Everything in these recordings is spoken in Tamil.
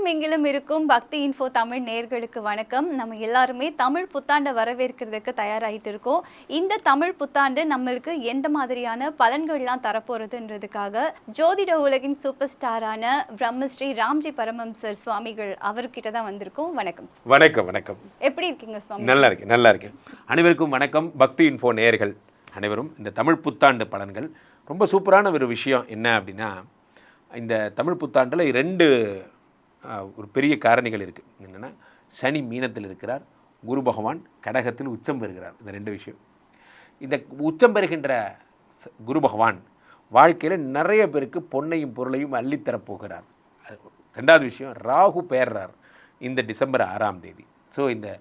உலகம் எங்கிலும் இருக்கும் பக்தி இன்ஃபோ தமிழ் நேயர்களுக்கு வணக்கம். நம்ம எல்லாருமே தமிழ் புத்தாண்டை வரவேற்கிறதுக்கு தயாராகிட்டு இருக்கோம். இந்த தமிழ் புத்தாண்டு நம்மளுக்கு எந்த மாதிரியான பலன்கள்லாம் தரப்போறதுன்றதுக்காக ஜோதிட உலகின் சூப்பர் ஸ்டாரான பிரம்மஸ்ரீ ராம்ஜி பரமஹம்சர் சுவாமிகள் அவர்கிட்ட தான் வந்திருக்கோம். வணக்கம். வணக்கம். வணக்கம். எப்படி இருக்கீங்க சுவாமி? நல்லா இருக்கேன். அனைவருக்கும் வணக்கம். பக்தி இன்ஃபோ நேயர்கள் அனைவரும் இந்த தமிழ் புத்தாண்டு பலன்கள் ரொம்ப சூப்பரான ஒரு விஷயம் என்ன அப்படின்னா, இந்த தமிழ் புத்தாண்டில் ஒரு பெரிய காரணிகள் இருக்குது. என்னென்னா, சனி மீனத்தில் இருக்கிறார், குரு பகவான் கடகத்தில் உச்சம் பெறுகிறார். இந்த ரெண்டு விஷயம். இந்த உச்சம் பெறுகின்ற குரு பகவான் வாழ்க்கையில் நிறைய பேருக்கு பொன்னையும் பொருளையும் அள்ளித்தரப்போகிறார். ரெண்டாவது விஷயம், ராகு பெயர்றார் இந்த டிசம்பர் 6ஆம் தேதி. ஸோ இந்த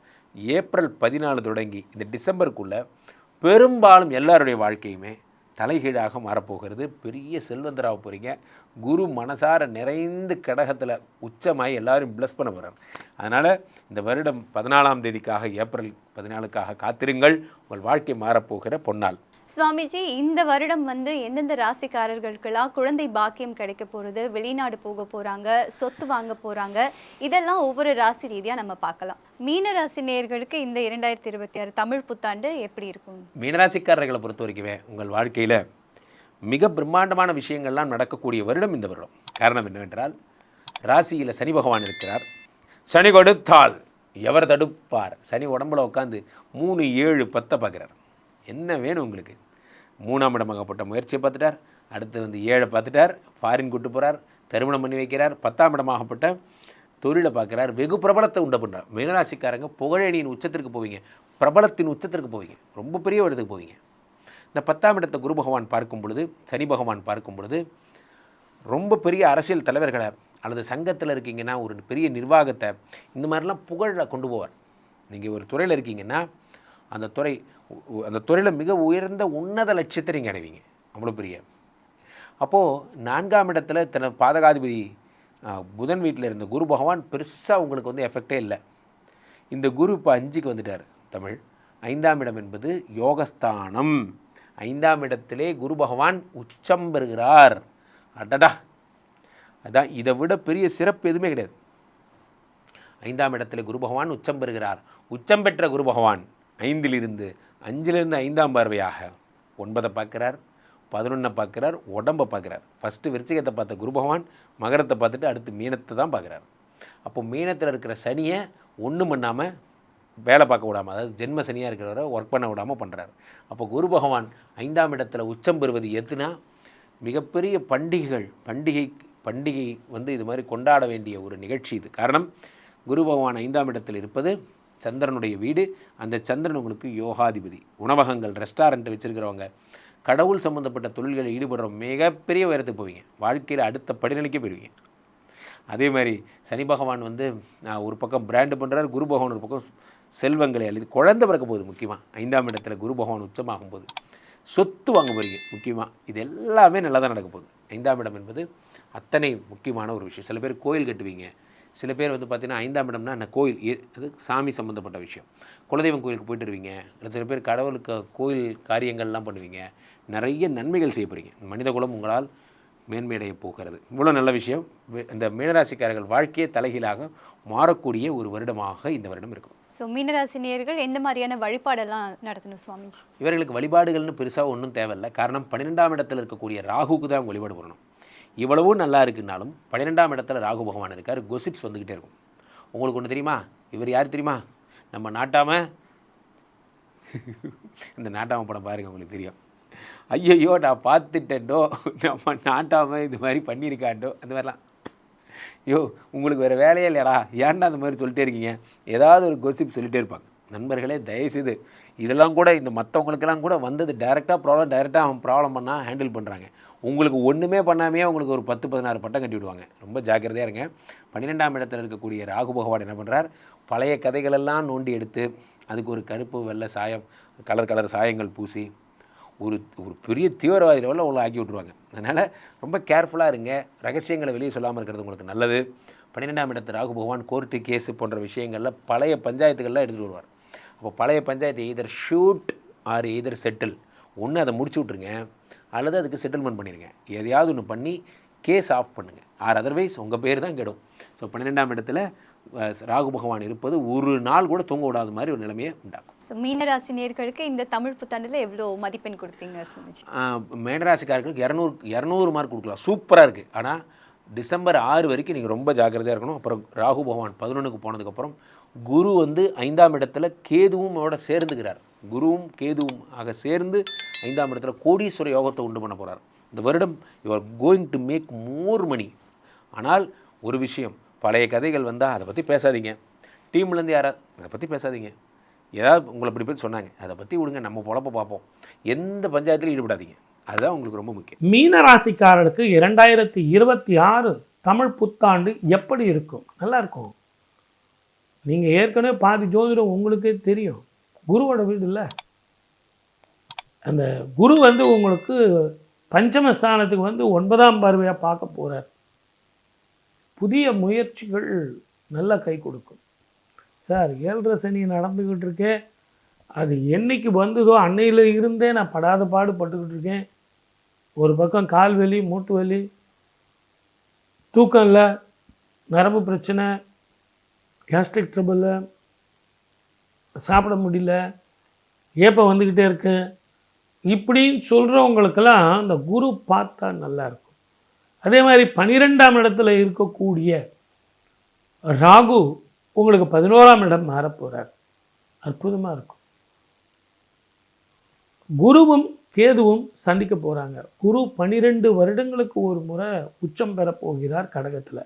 ஏப்ரல் 14 தொடங்கி இந்த டிசம்பருக்குள்ளே பெரும்பாலும் எல்லாருடைய வாழ்க்கையுமே தலைகீழாக மாறப்போகிறது. பெரிய செல்வந்தராக போகிறீங்க. குரு மனசார நிறைந்து கடகத்தில் உச்சமாய் எல்லாரும் ப்ளஸ் பண்ண போகிறார். அதனால் இந்த வருடம் 14ஆம் தேதிக்காக, ஏப்ரல் 14க்காக காத்திருங்கள். உங்கள் வாழ்க்கை மாறப்போகிற பொன்னாள். சுவாமிஜி, இந்த வருடம் எந்தெந்த ராசிக்காரர்களுக்கெல்லாம் குழந்தை பாக்கியம் கிடைக்க போகிறது, வெளிநாடு போக போகிறாங்க, சொத்து வாங்க போகிறாங்க, இதெல்லாம் ஒவ்வொரு ராசி ரீதியாக நம்ம பார்க்கலாம். மீனராசி நேயர்களுக்கு இந்த 2026 தமிழ் புத்தாண்டு எப்படி இருக்கும்? மீனராசிக்காரர்களை பொறுத்த வரைக்குமே உங்கள் வாழ்க்கையில் மிக பிரம்மாண்டமான விஷயங்கள்லாம் நடக்கக்கூடிய வருடம் இந்த வருடம். காரணம் என்னவென்றால், ராசியில் சனி பகவான் இருக்கிறார். சனி கொடுத்தால் எவர் தடுப்பார்? சனி உடம்புல உட்காந்து 3, 7, 10 பார்க்குறார். என்ன வேணும் உங்களுக்கு? 3ஆம் இடமாகப்பட்ட முயற்சியை பார்த்துட்டார். அடுத்து 7 பார்த்துட்டார். ஃபாரின் கூட்டு போகிறார், திருமணம் பண்ணி வைக்கிறார். 10ஆம் இடமாகப்பட்ட தொழிலை பார்க்குறார். வெகு பிரபலத்தை உண்டு பண்ணுறார். மீனராசிக்காரங்க புகழேணியின் உச்சத்திற்கு போவீங்க, பிரபலத்தின் உச்சத்திற்கு போவீங்க, ரொம்ப பெரிய இடத்துக்கு போவீங்க. இந்த 10ஆம் இடத்தை குரு பகவான் பார்க்கும் பொழுது, சனி பகவான் பார்க்கும் பொழுது, ரொம்ப பெரிய அரசியல் தலைவர்களை அல்லது சங்கத்தில் இருக்கீங்கன்னா ஒரு பெரிய நிர்வாகத்தை இந்த மாதிரிலாம் புகழில் கொண்டு போவார். நீங்கள் ஒரு துறையில் இருக்கீங்கன்னா அந்த துறையில் மிக உயர்ந்த உன்னத லட்சியத்தை நீங்கள் அடைவீங்க. அவ்வளோ பெரிய. அப்போது 4ஆம் இடத்துல தன பாதகாதிபதி புதன் வீட்டில் இருந்த குரு பகவான் பெருசாக உங்களுக்கு எஃபெக்டே இல்லை. இந்த குரு இப்போ 5க்கு வந்துட்டார். தமிழ் 5ஆம் இடம் என்பது யோகஸ்தானம். 5ஆம் இடத்திலே குரு பகவான் உச்சம் பெறுகிறார். அடடா, அதான் இதை விட பெரிய சிறப்பு எதுவுமே கிடையாது. 5ஆம் இடத்துல குரு பகவான் உச்சம் பெறுகிறார். உச்சம் பெற்ற குரு பகவான் 5லிருந்து 5ஆம் பார்வையாக 9 பார்க்குறார், 11 பார்க்குறார், உடம்பை பார்க்குறார். ஃபஸ்ட்டு விருச்சிகத்தை பார்த்த குரு பகவான் மகரத்தை பார்த்துட்டு அடுத்து மீனத்தை தான் பார்க்குறார். அப்போ மீனத்தில் இருக்கிற சனியை ஒன்றும் பண்ணாமல் வேலை பார்க்க விடாமல், அதாவது ஜென்ம சனியாக இருக்கிறவரை ஒர்க் பண்ண விடாமல் பண்ணுறார். அப்போ குரு பகவான் 5ஆம் இடத்துல உச்சம் பெறுவது எதுனா, மிகப்பெரிய பண்டிகை இது மாதிரி கொண்டாட வேண்டிய ஒரு நிகழ்ச்சி இது. காரணம், குரு பகவான் 5ஆம் இடத்தில் இருப்பது சந்திரனுடைய வீடு. அந்த சந்திரன் உங்களுக்கு யோகாதிபதி. உணவகங்கள், ரெஸ்டாரண்ட் வச்சுருக்கிறவங்க, கடவுள் சம்மந்தப்பட்ட தொழில்களில் ஈடுபடுற மிகப்பெரிய உயரத்துக்கு போவீங்க. வாழ்க்கையில் அடுத்த படிநிலைக்கே போயிடுவீங்க. அதே மாதிரி சனி பகவான் ஒரு பக்கம் பிராண்டு பண்ணுறார், குரு பகவான் ஒரு பக்கம் செல்வங்களை அல்லது குழந்தை பிறக்க போகுது. முக்கியமாக 5ஆம் இடத்துல குரு பகவான் உச்சமாகும் போது சொத்து வாங்க போகிறீங்க. முக்கியமாக இது எல்லாமே நல்லா தான் நடக்க போகுது. 5ஆம் இடம் என்பது அத்தனை முக்கியமான ஒரு விஷயம். சில பேர் கோயில் கட்டுவீங்க. சில பேர் பார்த்திங்கன்னா 5ஆம் இடம்னா அந்த கோயில், அது சாமி சம்மந்தப்பட்ட விஷயம். குலதெய்வம் கோயிலுக்கு போய்ட்டு வருவீங்க. இல்லை சில பேர் கடவுளுக்கு கோயில் காரியங்கள்லாம் பண்ணுவீங்க. நிறைய நன்மைகள் செய்ய போகிறீங்க. மனித குலம் உங்களால் மேன்மையடைய போகிறது. இவ்வளோ நல்ல விஷயம். இந்த மீனராசிக்காரர்கள் வாழ்க்கையை தலைகீழாக மாறக்கூடிய ஒரு வருடமாக இந்த வருடம் இருக்கும். ஸோ மீனராசி நேயர்கள் எந்த மாதிரியான வழிபாடெல்லாம் நடத்தணும் சுவாமிஜி? இவர்களுக்கு வழிபாடுகள்னு பெருசாக ஒன்றும் தேவையில்லை. காரணம், 12ஆம் இடத்தில் இருக்கக்கூடிய ராகுக்கு தான் வழிபாடு பண்ணணும். இவ்வளவும் நல்லா இருக்குனாலும் 12ஆம் இடத்துல ராகு பகவான் இருக்கார். கொசிப்ஸ் வந்துக்கிட்டே இருக்கும். உங்களுக்கு ஒன்று தெரியுமா? இவர் யார் தெரியுமா? நம்ம நாட்டாம. இந்த நாட்டாம படம் பாருங்கள், உங்களுக்கு தெரியும். ஐயோ நான் பார்த்துட்டேன்டோ, நம்ம நாட்டாம இது மாதிரி பண்ணியிருக்காண்டோ, அந்த மாதிரிலாம். ஐயோ உங்களுக்கு வேறு வேலையே இல்லையாடா, ஏன்டா அந்த மாதிரி சொல்லிட்டே இருக்கீங்க? ஏதாவது ஒரு கொசிப் சொல்லிகிட்டே இருப்பாங்க. நண்பர்களே, தயவுசெய்து இதெல்லாம் கூட இந்த மற்றவங்களுக்கெல்லாம் கூட டைரெக்டாக அவன் ப்ராப்ளம் பண்ணால் ஹேண்டில் பண்ணுறாங்க. உங்களுக்கு ஒன்றுமே பண்ணாமையே உங்களுக்கு ஒரு 10, 16 பட்டம் கட்டி விடுவாங்க. ரொம்ப ஜாக்கிரதையாக இருங்க. 12ஆம் இடத்தில் இருக்கக்கூடிய ராகு பகவான் என்ன பண்ணுறார்? பழைய கதைகளெல்லாம் நோண்டி எடுத்து அதுக்கு ஒரு கருப்பு வெள்ளை சாயம், கலர் சாயங்கள் பூசி ஒரு பெரிய தீவிரவாதி லெவலில் உள்ள ஆக்கி விட்ருவாங்க. அதனால் ரொம்ப கேர்ஃபுல்லாக இருங்க. ரகசியங்களை வெளியே சொல்லாமல் இருக்கிறது உங்களுக்கு நல்லது. 12ஆம் இடத்து ராகு பகவான் கோர்ட்டு, கேஸு போன்ற விஷயங்களில் பழைய பஞ்சாயத்துகள்லாம் எடுத்துகிட்டு வருவார். அப்போ பழைய panchayat either shoot or either settle. ஒன்று அதை முடிச்சு விட்ருங்க, அல்லது அதுக்கு செட்டில்மெண்ட் பண்ணிடுங்க. எதையாவது ஒன்று பண்ணி கேஸ் ஆஃப் பண்ணுங்கள். ஆர் அதர்வைஸ் உங்கள் பேர் தான் கெடும். ஸோ 12ஆம் இடத்துல ராகு பகவான் இருப்பது ஒரு நாள் கூட தூங்க விடாத மாதிரி ஒரு நிலைமையை உண்டாக்கும். ஸோ மீனராசி நேயர்களுக்கு இந்த தமிழ் புத்தாண்டில் எவ்வளோ மதிப்பெண் கொடுப்பீங்க சுமிஜி? மேனராசிக்காரர்களுக்கு 200 மார்க் கொடுக்கலாம். சூப்பராக இருக்குது. ஆனால் டிசம்பர் 6 வரைக்கும் நீங்கள் ரொம்ப ஜாக்கிரதையாக இருக்கணும். அப்புறம் ராகு பகவான் 11க்கு போனதுக்கப்புறம் குரு வந்து 5ஆம் இடத்துல கேதுவும் அவரோட சேர்ந்துக்கிறார். குருவும் கேதுவும் ஆக சேர்ந்து 5ஆம் இடத்துல கோடீஸ்வர யோகத்தை உண்டு பண்ண போகிறார். இந்த வருடம் you are going to make more money. ஆனால் ஒரு விஷயம், பழைய கதைகள் வந்தால் அதை பற்றி பேசாதீங்க. டீம்லேருந்து யாராவது அதை பற்றி பேசாதீங்க. ஏதாவது உங்களை இப்படி பற்றி சொன்னாங்க, அதை பற்றி விடுங்க, நம்ம பொழப்ப பார்ப்போம். எந்த பஞ்சாயத்துலையும் ஈடுபடாதீங்க. அதுதான் உங்களுக்கு ரொம்ப முக்கியம். மீன ராசிக்காரர்களுக்கு 2026 தமிழ் புத்தாண்டு எப்படி இருக்கும்? நல்லா இருக்கும். நீங்கள் ஏற்கனவே பாதி ஜோதிடம் உங்களுக்கே தெரியும். குருவோட வீடு இல்லை, அந்த குரு வந்து உங்களுக்கு பஞ்சமஸ்தானத்துக்கு வந்து 9ஆம் பார்வையாக பார்க்க போகிறார். புதிய முயற்சிகள் நல்ல கை கொடுக்கும். சார் 7.5 சனி நடந்துக்கிட்டு இருக்கே, அது என்னைக்கு வந்ததோ அன்னையில் இருந்தே நான் படாத பாடுபட்டுக்கிட்டு இருக்கேன். ஒரு பக்கம் கால் வலி, மூட்டு வலி, தூக்கம் இல்லை, நரம்பு பிரச்சனை, கேஸ்ட்ரிக் ட்ரபிள், சாப்பிட முடியல, ஏப்பம் வந்துக்கிட்டே இருக்கு, இப்படின்னு சொல்கிறவங்களுக்கெல்லாம் இந்த குரு பார்த்தா நல்லா இருக்கும். அதே மாதிரி 12ஆம் இடத்துல இருக்கக்கூடிய ராகு உங்களுக்கு 11ஆம் இடம் மாறப்போகிறார். அற்புதமாக இருக்கும். குருவும் கேதுவும் சந்திக்க போகிறாங்க. குரு 12 வருடங்களுக்கு ஒரு முறை உச்சம் பெற போகிறார் கடகத்தில்.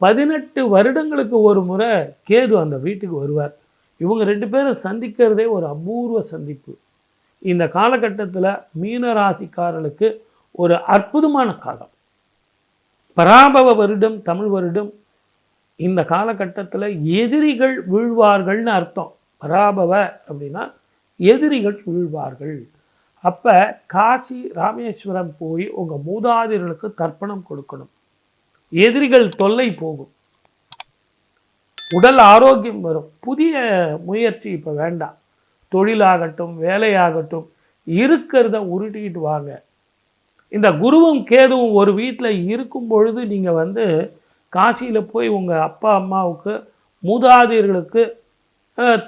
18 வருடங்களுக்கு ஒரு முறை கேது அந்த வீட்டுக்கு வருவார். இவங்க 2 பேரும் சந்திக்கிறதே ஒரு அபூர்வ சந்திப்பு. இந்த காலகட்டத்தில் மீன ராசிக்காரர்களுக்கு ஒரு அற்புதமான காலம். பராபவ வருடம், தமிழ் வருடம். இந்த காலகட்டத்தில் எதிரிகள் வீழ்வார்கள்னு அர்த்தம். பராபவ அப்படின்னா எதிரிகள் வீழ்வார்கள். அப்போ காசி ராமேஸ்வரம் போய் உங்கள் மூதாதையர்களுக்கு தர்ப்பணம் கொடுக்கணும். எதிரிகள் தொல்லை போகும், உடல் ஆரோக்கியம் வரும். புதிய முயற்சி இப்போ வேண்டாம். தொழிலாகட்டும், வேலையாகட்டும், இருக்கிறத உருட்டிக்கிட்டு வாங்க. இந்த குருவும் கேதுவும் ஒரு வீட்டில் இருக்கும் பொழுது நீங்கள் வந்து காசியில் போய் உங்கள் அப்பா அம்மாவுக்கு மூதாதையர்களுக்கு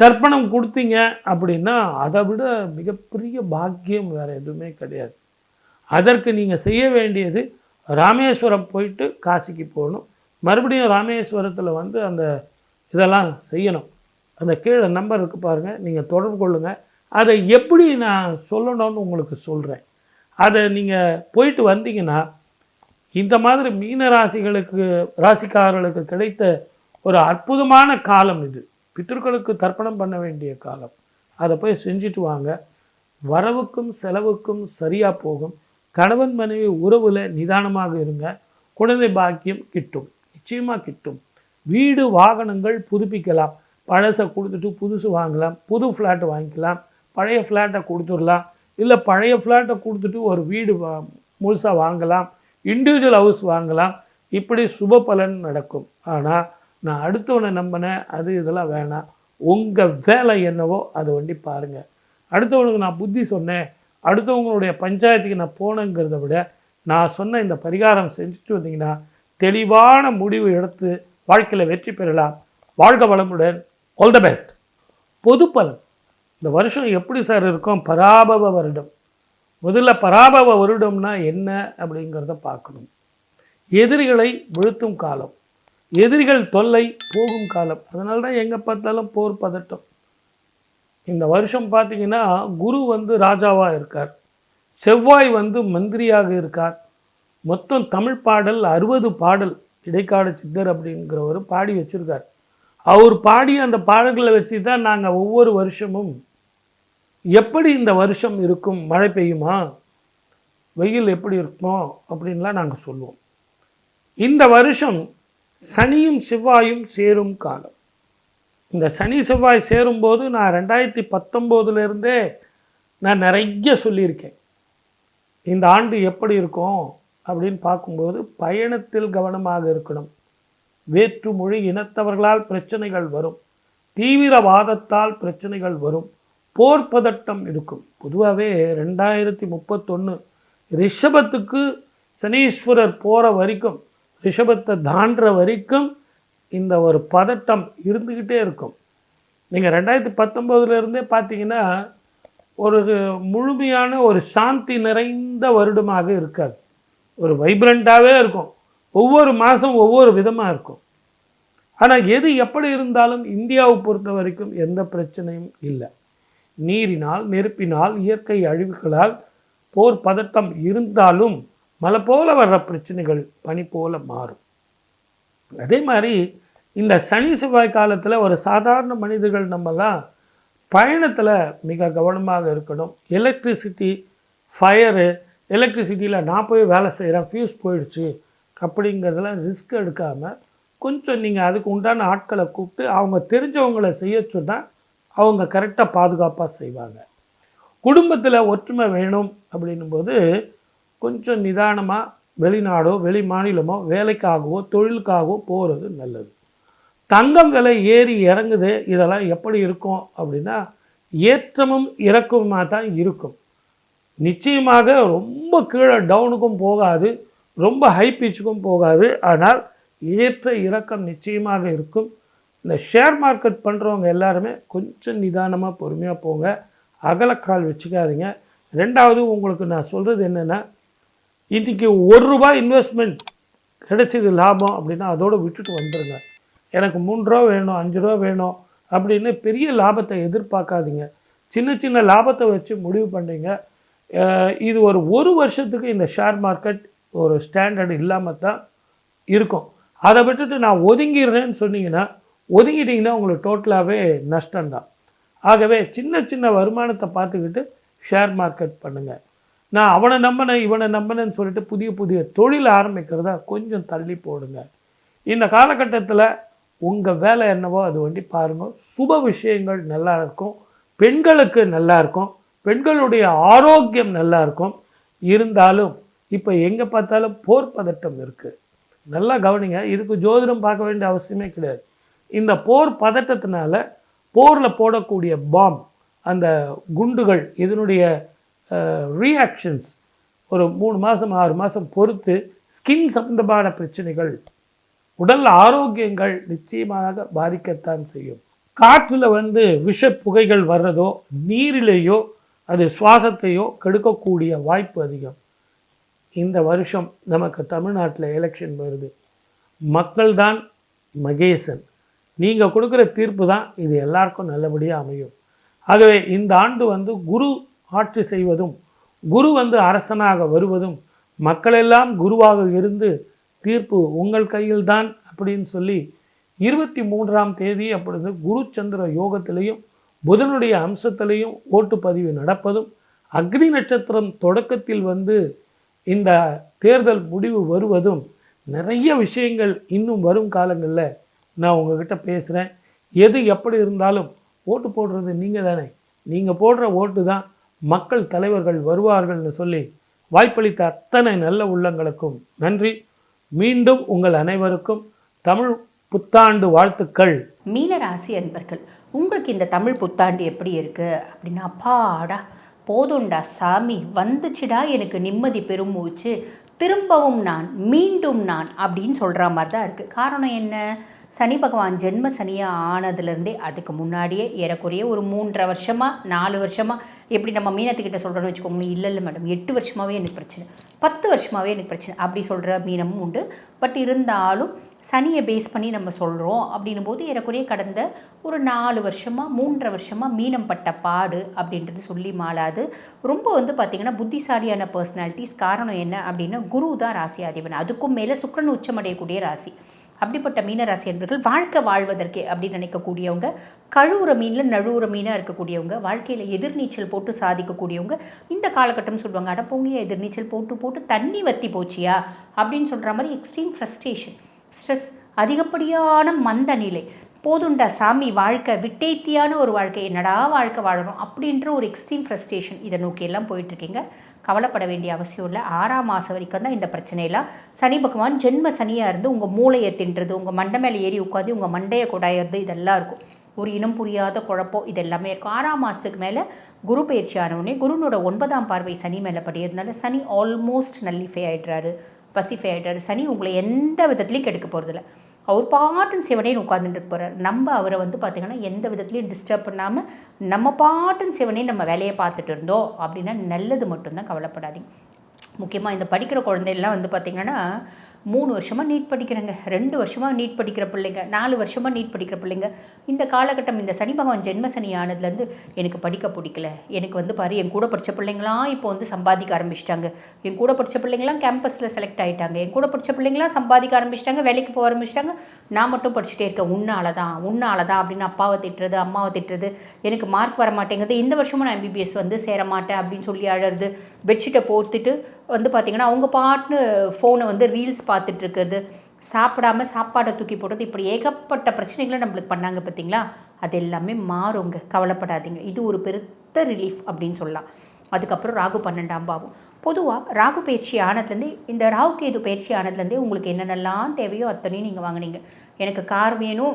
தர்ப்பணம் கொடுத்தீங்க அப்படின்னா அதை விட மிகப்பெரிய பாக்கியம் வேறு எதுவுமே கிடையாது. அதற்கு நீங்கள் செய்ய வேண்டியது ராமேஸ்வரம் போயிட்டு காசிக்கு போகணும். மறுபடியும் ராமேஸ்வரத்தில் வந்து அந்த இதெல்லாம் செய்யணும். அந்த கீழே நம்பர் இருக்குது பாருங்கள், நீங்கள் தொடர்பு கொள்ளுங்கள். அதை எப்படி நான் சொல்லணும்னு உங்களுக்கு சொல்கிறேன். அதை நீங்கள் போயிட்டு வந்தீங்கன்னா இந்த மாதிரி மீன ராசிக்காரர்களுக்கு கிடைத்த ஒரு அற்புதமான காலம் இது. பித்ருக்களுக்கு தர்ப்பணம் பண்ண வேண்டிய காலம். அதை போய் செஞ்சுட்டு வாங்க. வரவுக்கும் செலவுக்கும் சரியாக போகும். கணவன் மனைவி உறவில் நிதானமாக இருங்க. குழந்தை பாக்கியம் கிட்டும், நிச்சயமாக கிட்டும். வீடு வாகனங்கள் புதுப்பிக்கலாம். பழசை கொடுத்துட்டு புதுசு வாங்கலாம். புது ஃப்ளாட்டு வாங்கிக்கலாம். பழைய ஃப்ளாட்டை கொடுத்துடலாம். இல்லை பழைய ஃப்ளாட்டை கொடுத்துட்டு ஒரு வீடு முழுசாக வாங்கலாம். இண்டிவிஜுவல் ஹவுஸ் வாங்கலாம். இப்படி சுப பலன் நடக்கும். ஆனால் நான் அடுத்தவனை நம்பினேன், அது இதெல்லாம் வேணாம். உங்கள் வேலை என்னவோ அதை வண்டி பாருங்கள். அடுத்தவனுக்கு நான் புத்தி சொன்னேன், அடுத்தவங்களுடைய பஞ்சாயத்துக்கு நான் போனேங்கிறத விட நான் சொன்ன இந்த பரிகாரம் செஞ்சுட்டு வந்தீங்கன்னா தெளிவான முடிவு எடுத்து வாழ்க்கையில் வெற்றி பெறலாம். வாழ்க வளமுடன். All the best. பொது பலன் இந்த வருஷம் எப்படி சார் இருக்கும்? பராபவ வருடம். முதல்ல பராபவ வருடம்னா என்ன அப்படிங்கிறத பார்க்கணும். எதிரிகளை வீழ்த்தும் காலம், எதிரிகள் தொல்லை போகும் காலம். அதனால தான் எங்கே பார்த்தாலும் போர் பதட்டம். இந்த வருஷம் பார்த்தீங்கன்னா குரு வந்து ராஜாவாக இருக்கார், செவ்வாய் வந்து மந்திரியாக இருக்கார். மொத்தம் தமிழ் பாடல் 60 பாடல் இடைக்காடு சித்தர் அப்படிங்கிறவர் பாடி வச்சுருக்கார். அவர் பாடி அந்த பாடல்களை வச்சு தான் நாங்கள் ஒவ்வொரு வருஷமும் எப்படி இந்த வருஷம் இருக்கும், மழை பெய்யுமா, வெயில் எப்படி இருக்குமோ அப்படின்லாம் நாங்கள் சொல்லுவோம். இந்த வருஷம் சனியும் செவ்வாயும் சேரும் காலம். இந்த சனி செவ்வாய் சேரும்போது நான் 2019 நான் நிறைய சொல்லியிருக்கேன். இந்த ஆண்டு எப்படி இருக்கும் அப்படின்னு பார்க்கும்போது பயணத்தில் கவனமாக இருக்கணும். வேற்று மொழி இனத்தவர்களால் பிரச்சனைகள் வரும். தீவிரவாதத்தால் பிரச்சனைகள் வரும். போர் பதட்டம் இருக்கும். பொதுவாகவே 2031 ரிஷபத்துக்கு சனீஸ்வரர் போகிற வரைக்கும், ரிஷபத்தை தாண்டுற வரைக்கும் இந்த ஒரு பதட்டம் இருந்துக்கிட்டே இருக்கும். நீங்கள் 2019 பார்த்தீங்கன்னா ஒரு முழுமையான ஒரு சாந்தி நிறைந்த வருடமாக இருக்காது. ஒரு வைப்ரண்ட்டாகவே இருக்கும். ஒவ்வொரு மாதம் ஒவ்வொரு விதமாக இருக்கும். ஆனால் எது எப்படி இருந்தாலும் இந்தியாவை பொறுத்த வரைக்கும் எந்த பிரச்சனையும் இல்லை. நீரினால், நெருப்பினால், இயற்கை அழிவுகளால் போர் பதட்டம் இருந்தாலும் மழை போல வர்ற பிரச்சனைகள் பனி போல மாறும். அதே மாதிரி இந்த சனி செவ்வாய் காலத்தில் ஒரு சாதாரண மனிதர்கள் நம்மலாம் பயணத்தில் மிக கவனமாக இருக்கணும். எலக்ட்ரிசிட்டி, ஃபயரு, எலக்ட்ரிசிட்டியில் நான் போய் வேலை செய்கிறேன், ஃபியூஸ் போயிடுச்சு அப்படிங்கிறதெல்லாம் ரிஸ்க் எடுக்காமல் கொஞ்சம் நீங்கள் அதுக்கு உண்டான ஆட்களை கூப்பிட்டு அவங்க தெரிஞ்சவங்களை செய்ய சொன்னால் அவங்க கரெக்டாக பாதுகாப்பாக செய்வாங்க. குடும்பத்தில் ஒற்றுமை வேணும் அப்படின்னும்போது கொஞ்சம் நிதானமாக வெளிநாடோ வெளி மாநிலமோ வேலைக்காகவோ தொழிலுக்காகவோ போகிறது நல்லது. தங்கம் விலை ஏறி இறங்குது, இதெல்லாம் எப்படி இருக்கும் அப்படின்னா ஏற்றமும் இறக்கமுமாக தான் இருக்கும். நிச்சயமாக ரொம்ப கீழே டவுனுக்கும் போகாது, ரொம்ப ஹை பீச்சுக்கும் போகாது. ஆனால் ஏற்ற இறக்கம் நிச்சயமாக இருக்கும். இந்த ஷேர் மார்க்கெட் பண்ணுறவங்க எல்லாருமே கொஞ்சம் நிதானமாக பொறுமையாக போங்க, அகலக்கால் வச்சுக்காதீங்க. ரெண்டாவது உங்களுக்கு நான் சொல்கிறது என்னென்னா, இன்றைக்கி ₹1 இன்வெஸ்ட்மெண்ட் கிடைச்சது லாபம் அப்படின்னா அதோடு விட்டுட்டு வந்துடுங்க. எனக்கு ₹3 வேணும், ₹5 வேணும் அப்படின்னு பெரிய லாபத்தை எதிர்பார்க்காதீங்க. சின்ன சின்ன லாபத்தை வச்சு முடிவு பண்ணுறீங்க. இது ஒரு வருஷத்துக்கு இந்த ஷேர் மார்க்கெட் ஒரு ஸ்டாண்டர்ட் இல்லாமல் தான் இருக்கும். அதை விட்டுட்டு நான் ஒதுங்கிடுறேன்னு சொன்னீங்கன்னா, ஒதுங்கிட்டிங்கன்னா உங்களுக்கு டோட்டலாகவே நஷ்டம்தான். ஆகவே சின்ன சின்ன வருமானத்தை பார்த்துக்கிட்டு ஷேர் மார்க்கெட் பண்ணுங்கள். நான் அவனை நம்பினேன் இவனை நம்பினேன்னு சொல்லிட்டு புதிய புதிய தொழில் ஆரம்பிக்கிறத கொஞ்சம் தள்ளி போடுங்க. இந்த காலகட்டத்தில் உங்கள் வேலை என்னவோ அது வண்டி பாருங்கள். சுப விஷயங்கள் நல்லா இருக்கும், பெண்களுக்கு நல்லா இருக்கும், பெண்களுடைய ஆரோக்கியம் நல்லா இருக்கும். இருந்தாலும் இப்போ எங்கே பார்த்தாலும் போர் பதட்டம் இருக்குது. நல்லா கவனிங்க. இதுக்கு ஜோதிடம் பார்க்க வேண்டிய அவசியமே கிடையாது. இந்த போர் பதட்டத்தினால போரில் போடக்கூடிய பாம், அந்த குண்டுகள், இதனுடைய ரியாக்ஷன்ஸ் ஒரு 3 மாதம் 6 மாதம் பொறுத்து ஸ்கின் சம்பந்தமான பிரச்சனைகள், உடல் ஆரோக்கியங்கள் நிச்சயமாக பாதிக்கத்தான் செய்யும். காற்றில் விஷ புகைகள் வர்றதோ நீரிலேயோ அது சுவாசத்தையோ கெடுக்கக்கூடிய வாய்ப்பு அதிகம். இந்த வருஷம் நமக்கு தமிழ்நாட்டில் எலெக்ஷன் வருது. மக்கள் தான் மகேசன். நீங்கள் கொடுக்குற தீர்ப்பு தான் இது எல்லாருக்கும் நல்லபடியாக அமையும். ஆகவே இந்த ஆண்டு குரு ஆட்சி செய்வதும், குரு அரசனாக வருவதும், மக்களெல்லாம் குருவாக இருந்து தீர்ப்பு உங்கள் கையில்தான் அப்படின்னு சொல்லி 23ஆம் தேதி அப்பொழுது குரு சந்திர யோகத்திலையும் புதனுடைய அம்சத்திலையும் ஓட்டுப்பதிவு நடப்பதும், அக்னி நட்சத்திரம் தொடக்கத்தில் இந்த தேர்தல் முடிவு வருவதும், நிறைய விஷயங்கள் இன்னும் வரும் காலங்களில் நான் உங்ககிட்ட பேசுகிறேன். எது எப்படி இருந்தாலும் ஓட்டு போடுறது நீங்கள் தானே. நீங்கள் போடுற ஓட்டு தான் மக்கள் தலைவர்கள் வருவார்கள்னு சொல்லி வாய்ப்பளித்த அத்தனை நல்ல உள்ளங்களுக்கும் நன்றி. மீண்டும் உங்கள் அனைவருக்கும் தமிழ் புத்தாண்டு வாழ்த்துக்கள். மீனராசி அன்பர்கள், உங்களுக்கு இந்த தமிழ் புத்தாண்டு எப்படி இருக்குது அப்படின்னா, அப்பாடா போதுண்டா சாமி, வந்துச்சுடா எனக்கு நிம்மதி பெருமூச்சு, திரும்பவும் நான், மீண்டும் நான் அப்படின்னு சொல்கிற மாதிரி தான் இருக்குது. காரணம் என்ன? சனி பகவான் ஜென்ம சனியாக ஆனதுலேருந்தே அதுக்கு முன்னாடியே ஏறக்குறைய ஒரு 3.5 வருஷமாக 4 வருஷமாக, எப்படி நம்ம மீனத்துக்கிட்ட சொல்கிறோன்னு வச்சுக்கோங்களேன், இல்லை மேடம் 8 வருஷமாகவே எனக்கு பிரச்சனை, 10 வருஷமாகவே எனக்கு பிரச்சனை அப்படி சொல்கிற மீனமும் உண்டு. பட் இருந்தாலும் சனியை பேஸ் பண்ணி நம்ம சொல்கிறோம் அப்படின்னும் போது ஏறக்குறைய கடந்த ஒரு 4 வருஷமாக 3.5 வருஷமாக மீனம் பட்ட பாடு அப்படின்றது சொல்லி மாளாது. ரொம்ப பார்த்திங்கன்னா புத்திசாலியான பர்சனாலிட்டிஸ். காரணம் என்ன அப்படின்னா, குரு தான் ராசி அதிபன், அதுக்கும் மேலே சுக்கிரன் உச்சமடையக்கூடிய ராசி. அப்படிப்பட்ட மீனராசி என்பர்கள் வாழ்க்கை வாழ்வதற்கே அப்படின்னு நினைக்கக்கூடியவங்க, கழுவுற மீனில் நழுவுற மீனாக இருக்கக்கூடியவங்க, வாழ்க்கையில் எதிர்நீச்சல் போட்டு சாதிக்கக்கூடியவங்க இந்த காலகட்டம் சொல்லுவாங்க. அடப்போங்க, எதிர்நீச்சல் போட்டு போட்டு தண்ணி வற்றி போச்சியா அப்படின்னு சொல்கிற மாதிரி எக்ஸ்ட்ரீம் ஃப்ரஸ்ட்ரேஷன், ஸ்ட்ரெஸ், அதிகப்படியான மந்த நிலை, போதுண்டா சாமி வாழ்க்கை விட்டேத்தியான ஒரு வாழ்க்கை, என்னடா வாழ்க்கை வாழணும் அப்படின்ற ஒரு எக்ஸ்ட்ரீம் ஃப்ரஸ்ட்ரேஷன், இதை நோக்கியெல்லாம் போயிட்டுருக்கீங்க. கவலைப்பட வேண்டிய அவசியம் இல்லை. 6ஆம் மாதம் வரைக்கும் தான் இந்த பிரச்சனையெல்லாம். சனி பகவான் ஜென்ம சனியாக இருந்து உங்கள் மூளையை தின்றது, உங்கள் மண்டை மேலே ஏறி உட்காந்து உங்கள் மண்டையை கொடாயிறது, இதெல்லாம் இருக்கும். ஒரு இனம் புரியாத குழப்பம் இது எல்லாமே இருக்கும். 6ஆம் மாதத்துக்கு மேலே குரு பயிற்சி ஆனவுடனே குருனோட 9ஆம் பார்வை சனி மேலே படிக்கிறதுனால சனி ஆல்மோஸ்ட் நல்லிஃபை ஆகிடுறாரு, பசிஃபை ஆகிடுறாரு. சனி உங்களை எந்த விதத்துலையும் கெடுக்க போகிறதில்ல. அவர் பாட்டுன்னு சிவனேன்னு உட்காந்துட்டு போகிறார். நம்ம அவரை வந்து பார்த்திங்கன்னா எந்த விதத்துலையும் டிஸ்டர்ப் பண்ணாமல் நம்ம பாட்டுன்னு சிவனே நம்ம வேலையை பார்த்துட்டு இருந்தோம் அப்படின்னா நல்லது மட்டும்தான், கவலைப்படாதீங்க. முக்கியமாக இந்த படிக்கிற குழந்தைலாம் வந்து பார்த்திங்கன்னா 3 வருஷமாக நீட் படிக்கிறேங்க, 2 வருஷமாக நீட் படிக்கிற பிள்ளைங்க, 4 வருஷமாக நீட் படிக்கிற பிள்ளைங்க. இந்த காலகட்டம் இந்த சனி பகவான் ஜென்ம சனி ஆனதுலேருந்து எனக்கு படிக்க பிடிக்கல, எனக்கு வந்து பாரு என் கூட படித்த பிள்ளைங்களாம் இப்போ வந்து சம்பாதிக்க ஆரம்பிச்சிட்டாங்க, என் கூட படித்த பிள்ளைங்களாம் கேம்பஸில் செலக்ட் ஆகிட்டாங்க, என் கூட படித்த பிள்ளைங்களாம் சம்பாதிக்க ஆரம்பிச்சிட்டாங்க, வேலைக்கு போக ஆரம்பிச்சிட்டாங்க, நான் மட்டும் படிச்சுட்டே இருக்கேன், உன்னால தான் அப்படின்னு அப்பாவை திட்டுறது, அம்மாவை திட்டுறது, எனக்கு மார்க் வர மாட்டேங்குது, இந்த வருஷமும் நான் MBBS வந்து சேர மாட்டேன் அப்படின்னு சொல்லி அழறது, பெட்ஷீட்டை போர்த்துட்டு வந்து பார்த்திங்கன்னா அவங்க பாட்டுன்னு ஃபோனை வந்து ரீல்ஸ் பார்த்துட்டு இருக்கிறது, சாப்பிடாம சாப்பாடை தூக்கி போடுறது, இப்படி ஏகப்பட்ட பிரச்சனைகளை நம்மளுக்கு பண்ணாங்க பார்த்தீங்களா. அது எல்லாமே மாறுங்க, கவலைப்படாதீங்க. இது ஒரு பெருத்த ரிலீஃப் அப்படின்னு சொல்லலாம். அதுக்கப்புறம் ராகு 12ஆம் பாவம். பொதுவாக ராகு பயிற்சி ஆனதுலேருந்தே, இந்த ராகு கேது பயிற்சி ஆனதுலேருந்தே உங்களுக்கு என்னென்னலாம் தேவையோ அத்தனையும் நீங்கள் வாங்கினீங்க. எனக்கு கார் வேணும்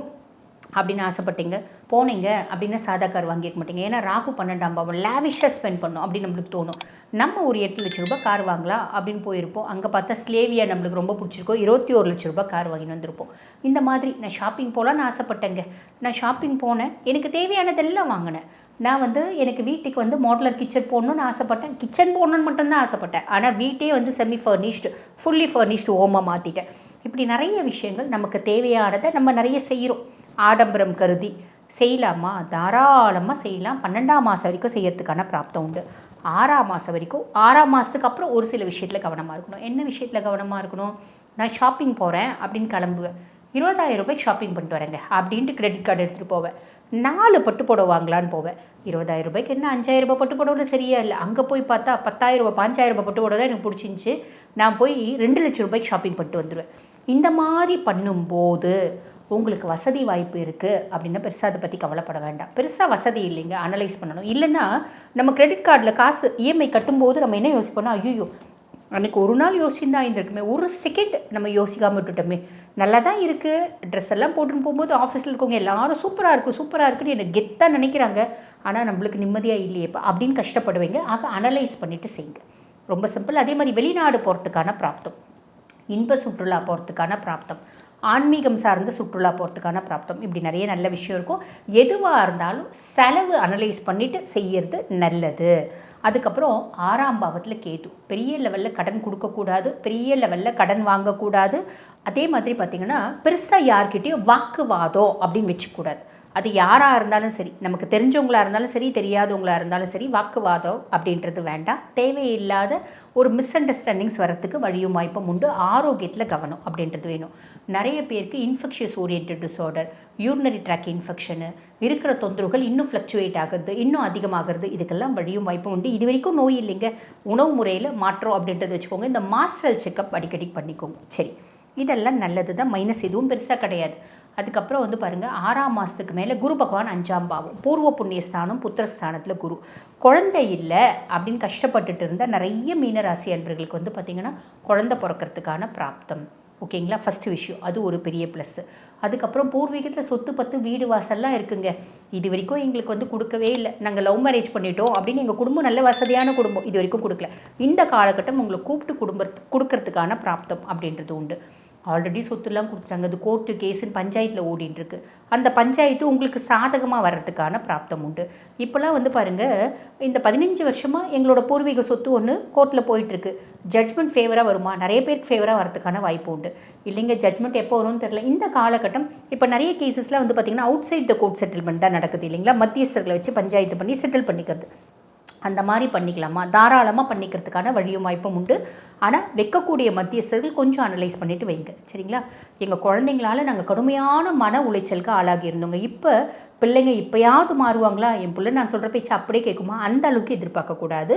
அப்படின்னு ஆசைப்பட்டீங்க, போனீங்க அப்படின்னா சாதா கார் வாங்கிக்க மாட்டீங்க. ஏன்னா ராகு 12ஆம் பாவம் லேவிஷாக ஸ்பெண்ட் பண்ணோம் அப்படின்னு நம்மளுக்கு தோணும். நம்ம ஒரு 8 லட்ச ரூபாய் கார் வாங்கலாம் அப்படின்னு போயிருப்போம். அங்கே பார்த்தா ஸ்லேவியா நம்மளுக்கு ரொம்ப பிடிச்சிருக்கோம், 21 லட்ச ரூபாய் கார் வாங்கின்னு வந்திருப்போம். இந்த மாதிரி நான் ஷாப்பிங் போகலான்னு ஆசைப்பட்டேங்க, நான் ஷாப்பிங் போனேன், எனக்கு தேவையானதெல்லாம் வாங்கினேன். நான் வந்து எனக்கு வீட்டுக்கு வந்து மாடுலர் கிச்சன் போடணுன்னு ஆசைப்பட்டேன், கிச்சன் போடணுன்னு மட்டும்தான் ஆசைப்பட்டேன். ஆனால் வீட்டே வந்து செமி ஃபர்னிஷ்டு, ஃபுல்லி ஃபர்னிஷ்டு ஹோமாக மாற்றிட்டேன். இப்படி நிறைய விஷயங்கள் நமக்கு தேவையானதை நம்ம நிறைய செய்கிறோம். ஆடம்பரம் கருதி செய்யலாமா? தாராளமாக செய்யலாம். 12ஆம் மாதம் வரைக்கும் செய்யறதுக்கான பிராப்தம் உண்டு. 6ஆம் மாதம் வரைக்கும், 6ஆம் மாதத்துக்கு அப்புறம் ஒரு சில விஷயத்தில் கவனமாக இருக்கணும். என்ன விஷயத்தில் கவனமாக இருக்கணும்? நான் ஷாப்பிங் போகிறேன் அப்படின்னு கிளம்புவேன், 20,000 ரூபாய்க்கு ஷாப்பிங் பண்ணிட்டு வரேங்க அப்படின்ட்டு கிரெடிட் கார்டு எடுத்துகிட்டு போவேன். 4 பட்டு புடவை வாங்கலான்னு போவேன். 20,000 ரூபாய்க்கு என்ன 5,000 ரூபாய் பட்டு புடவை சரியா இல்லை. அங்கே போய் பார்த்தா 10,000 ரூபாய் 5,000 ரூபாய் பட்டு புடவை தான் எனக்கு பிடிச்சிருந்துச்சி. நான் போய் 2 லட்சம் ரூபாய்க்கு ஷாப்பிங் பண்ணிட்டு வந்துடுவேன். இந்த மாதிரி பண்ணும்போது உங்களுக்கு வசதி வாய்ப்பு இருக்குது அப்படின்னா பெருசாக அதை பற்றி கவலைப்பட வேண்டாம். பெருசாக வசதி இல்லைங்க, அனலைஸ் பண்ணணும். இல்லைன்னா நம்ம கிரெடிட் கார்டில் காசு EMI கட்டும்போது நம்ம என்ன யோசிப்போம்னா, ஐயோ அன்றைக்கி ஒரு நாள் யோசிச்சுருந்தா இருந்திருக்குமே, ஒரு செகண்ட் நம்ம யோசிக்காமல் விட்டுட்டோமே, நல்லா தான் இருக்குது, ட்ரெஸ் எல்லாம் போட்டுன்னு போகும்போது ஆஃபீஸில் இருக்கவங்க எல்லாரும் சூப்பராக இருக்குன்னு எனக்கு கெத்தாக நினைக்கிறாங்க, ஆனால் நம்மளுக்கு நிம்மதியாக இல்லையேப்பா அப்படின்னு கஷ்டப்படுவீங்க. ஆக அனலைஸ் பண்ணிவிட்டு செய்யுங்க, ரொம்ப சிம்பிள். அதே மாதிரி வெளிநாடு போகிறதுக்கான பிராப்தம், இன்ப சுற்றுலா போகிறதுக்கான பிராப்தம், ஆன்மீகம் சார்ந்து சுற்றுலா போகிறதுக்கான பிராப்தம், இப்படி நிறைய நல்ல விஷயம் இருக்கும். எதுவாக இருந்தாலும் செலவு அனலைஸ் பண்ணிவிட்டு செய்யறது நல்லது. அதுக்கப்புறம் 6ஆம் பாவத்தில் கேது, பெரிய லெவலில் கடன் கொடுக்கக்கூடாது, பெரிய லெவலில் கடன் வாங்கக்கூடாது. அதே மாதிரி பார்த்திங்கன்னா பெருசாக யார்கிட்டையும் வாக்குவாதம் அப்படின்னு வச்சுக்கூடாது. அது யாராக இருந்தாலும் சரி, நமக்கு தெரிஞ்சவங்களாக இருந்தாலும் சரி, தெரியாதவங்களாக இருந்தாலும் சரி, வாக்குவாதம் அப்படின்றது வேண்டாம். தேவையில்லாத ஒரு மிஸ் அண்டர்ஸ்டாண்டிங்ஸ் வரத்துக்கு வழியும் வாய்ப்பும் உண்டு. ஆரோக்கியத்தில் கவனம் அப்படின்றது வேணும். நிறைய பேருக்கு infectious oriented disorder, urinary tract இன்ஃபெக்ஷனு, இருக்கிற தொந்தரவுகள் இன்னும் ஃப்ளக்சுவேட் ஆகுறது, இன்னும் அதிகமாகிறது, இதுக்கெல்லாம் வழியும் வாய்ப்பும் உண்டு. இது வரைக்கும் நோய் இல்லைங்க, உணவு முறையில் மாற்றம் அப்படின்றது வச்சுக்கோங்க. இந்த மாஸ்டர் செக்கப் அடிக்கடி பண்ணிக்கோங்க. சரி, இதெல்லாம் நல்லது தான், மைனஸ் எதுவும் பெருசாக கிடையாது. அதுக்கப்புறம் வந்து பாருங்கள், 6ஆம் மாதத்துக்கு மேலே குரு பகவான் 5ஆம் பாவம், பூர்வ புண்ணியஸ்தானம், புத்திரஸ்தானத்தில் குரு. குழந்தை இல்லை அப்படின்னு கஷ்டப்பட்டுட்டு இருந்தால் நிறைய மீனராசி அன்பர்களுக்கு வந்து பார்த்திங்கன்னா குழந்தை பிறக்கிறதுக்கான பிராப்தம். ஓகேங்களா, ஃபஸ்ட்டு விஷயம், அது ஒரு பெரிய ப்ளஸ்ஸு. அதுக்கப்புறம் பூர்வீகத்தில் சொத்து பத்து வீடு வாசல்லாம் இருக்குங்க, இது வரைக்கும் எங்களுக்கு வந்து கொடுக்கவே இல்லை, நாங்கள் லவ் மேரேஜ் பண்ணிட்டோம் அப்படின்னு எங்கள் குடும்பம் நல்ல வசதியான குடும்பம், இது வரைக்கும் கொடுக்கல. இந்த காலகட்டம் உங்களை கூப்பிட்டு கொடுக்கறதுக்கான பிராப்தம் அப்படின்றது உண்டு. ஆல்ரெடி சொத்துலாம் கொடுத்துட்டாங்க, அது கோர்ட்டு கேஸுன்னு பஞ்சாயத்தில் ஓடின்னு இருக்கு, அந்த பஞ்சாயத்து உங்களுக்கு சாதகமாக வர்றதுக்கான பிராப்தம் உண்டு. இப்போலாம் வந்து பாருங்கள், இந்த 15 வருஷமாக எங்களோட பூர்வீக சொத்து ஒன்று கோர்ட்டில் போயிட்டுருக்கு, ஜட்ஜ்மெண்ட் ஃபேவராக வருமா? நிறைய பேருக்கு ஃபேவராக வரதுக்கான வாய்ப்பு உண்டு. இல்லைங்க, ஜட்ஜ்மெண்ட் எப்போ வரும்னு தெரியல. இந்த காலகட்டம் இப்போ நிறைய கேசஸில் வந்து பார்த்திங்கன்னா outside the court settlement தான் நடக்குது இல்லைங்களா, மத்தியஸ்தர்களை வச்சு பஞ்சாயத்து பண்ணி செட்டில் பண்ணிக்கிறது. அந்த மாதிரி பண்ணிக்கலாமா? தாராளமாக பண்ணிக்கிறதுக்கான வழியும் வாய்ப்பும் உண்டு. ஆனால் வைக்கக்கூடிய மத்தியஸ்தர்கள் கொஞ்சம் அனலைஸ் பண்ணிவிட்டு வைங்க, சரிங்களா? எங்கள் குழந்தைங்களால் நாங்கள் கடுமையான மன உளைச்சலுக்கு ஆளாகி இருந்தோங்க. இப்போ பிள்ளைங்க இப்போயாவது மாறுவாங்களா? என் பிள்ளை நான் சொல்கிற பேச்சு அப்படியே கேட்குமா? அந்த அளவுக்கு எதிர்பார்க்கக்கூடாது.